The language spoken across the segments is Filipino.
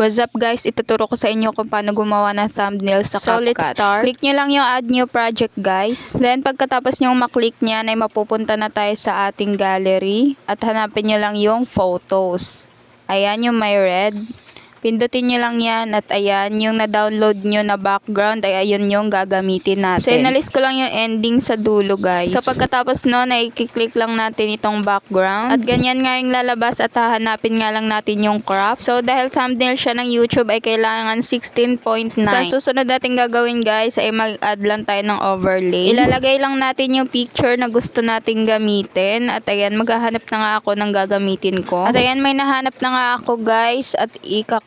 What's up guys, ituturo ko sa inyo kung paano gumawa ng thumbnail sa CapCut. So let's start. Click nyo lang yung add new project guys. Then pagkatapos nyo maklik nyan ay mapupunta na tayo sa ating gallery. At hanapin nyo lang yung photos. Ayan yung may red. Pindutin nyo lang yan at ayan yung na-download nyo na background ay ayun yung gagamitin natin. So inalis ko lang yung ending sa dulo guys. So pagkatapos nun ay i-click lang natin itong background. At ganyan nga yung lalabas at hahanapin nga lang natin yung crop. So dahil thumbnail siya ng YouTube ay kailangan 16.9. So ang susunod natin gagawin guys ay mag-add lang tayo ng overlay. Ilalagay lang natin yung picture na gusto nating gamitin. At ayan maghahanap na nga ako ng gagamitin ko. At ayan may nahanap na nga ako guys at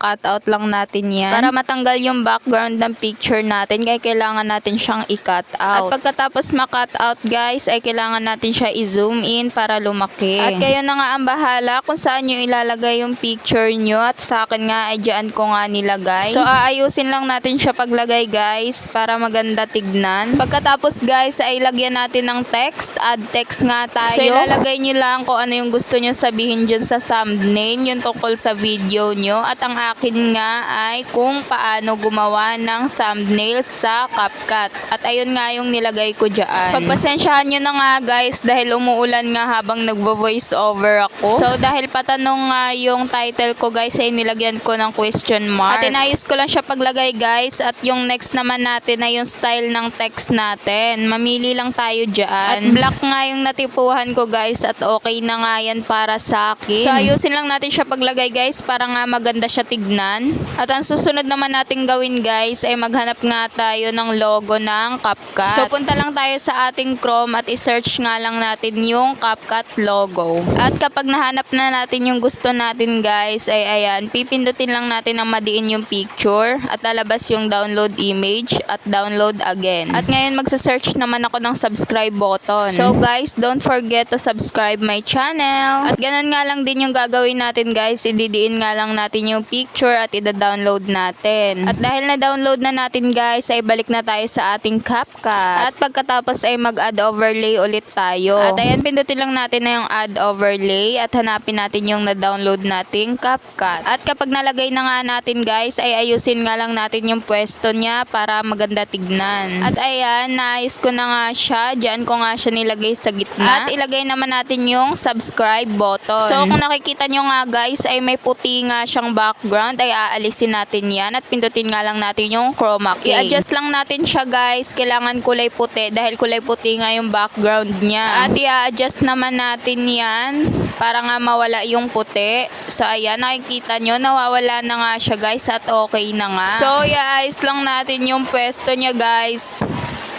cut out lang natin yan para matanggal yung background ng picture natin kaya kailangan natin siyang i-cut out. At pagkatapos ma-cut out guys ay kailangan natin siya i-zoom in para lumaki. At kayo na nga ang bahala kung saan nyo ilalagay yung picture nyo at sa akin nga ay dyan ko nga nilagay. So aayusin lang natin siya paglagay guys para maganda tignan. Pagkatapos guys ay lagyan natin ng text. Add text nga tayo. So ilalagay nyo lang kung ano yung gusto nyo sabihin dyan sa thumbnail yung tungkol sa video nyo. At ang akin nga ay kung paano gumawa ng thumbnail sa CapCut. At ayun nga yung nilagay ko dyan. Pagpasensyahan nyo na nga guys dahil umuulan nga habang nagvo-voice over ako. So dahil patanong nga yung title ko guys ay nilagyan ko ng question mark. At inayos ko lang siya paglagay guys. At yung next naman natin ay yung style ng text natin. Mamili lang tayo dyan. At black nga yung natipuhan ko guys at okay na nga yan para sa akin. So ayusin lang natin siya paglagay guys para nga maganda siya tignan. At ang susunod naman natin gawin guys ay maghanap nga tayo ng logo ng CapCut. So punta lang tayo sa ating Chrome at i-search nga lang natin yung CapCut logo. At kapag nahanap na natin yung gusto natin guys ay ayan, pipindutin lang natin ang madiin yung picture at lalabas yung download image at download again. At ngayon magsa-search naman ako ng subscribe button. So guys, don't forget to subscribe my channel. At ganun nga lang din yung gagawin natin guys, ididiin nga lang natin yung picture at ida-download natin. At dahil na-download na natin guys, ay balik na tayo sa ating CapCut. At pagkatapos ay mag-add overlay ulit tayo. At ayan, pindutin lang natin na yung add overlay at hanapin natin yung na-download nating CapCut. At kapag nalagay na nga natin guys, ay ayusin nga lang natin yung pwesto niya para maganda tignan. At ayan, naayos ko na nga siya. Diyan ko nga siya nilagay sa gitna. At ilagay naman natin yung subscribe button. So kung nakikita nyo nga guys, ay may puti nga siyang background ay aalisin natin yan at pindutin nga lang natin yung chroma key. I-adjust lang natin siya guys. Kailangan kulay puti dahil kulay puti nga yung background niya. At i-adjust naman natin yan para nga mawala yung puti. So ayan, nakikita nyo nawawala na nga siya guys at okay na nga. So i-ayos lang natin yung pwesto niya guys.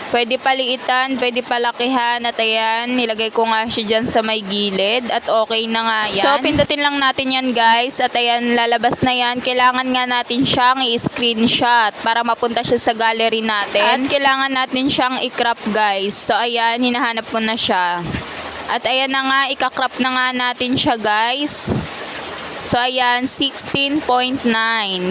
Pwede paliitan, pwede palakihan at ayan, nilagay ko nga siya dyan sa may gilid at okay na nga yan. So pindutin lang natin yan guys at ayan, lalabas na yan. Kailangan nga natin siyang i-screenshot para mapunta siya sa gallery natin. At kailangan natin siyang i-crop guys. So ayan, hinahanap ko na siya. At ayan na nga, ika-crop na nga natin siya guys. So ayan, 16.9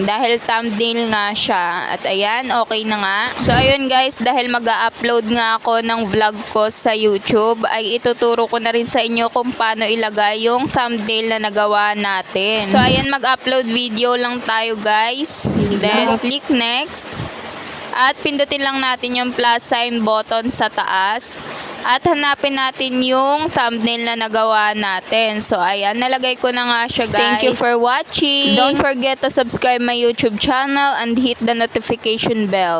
dahil thumbnail nga siya. At ayan, okay na nga. So ayun guys, dahil mag-a-upload nga ako ng vlog ko sa YouTube, ay ituturo ko na rin sa inyo kung paano ilagay yung thumbnail na nagawa natin. So ayan, mag-upload video lang tayo guys. Then click next. At pindutin lang natin yung plus sign button sa taas. At hanapin natin yung thumbnail na nagawa natin. So ayan, nalagay ko na nga siya guys. Thank you for watching. Don't forget to subscribe my YouTube channel and hit the notification bell.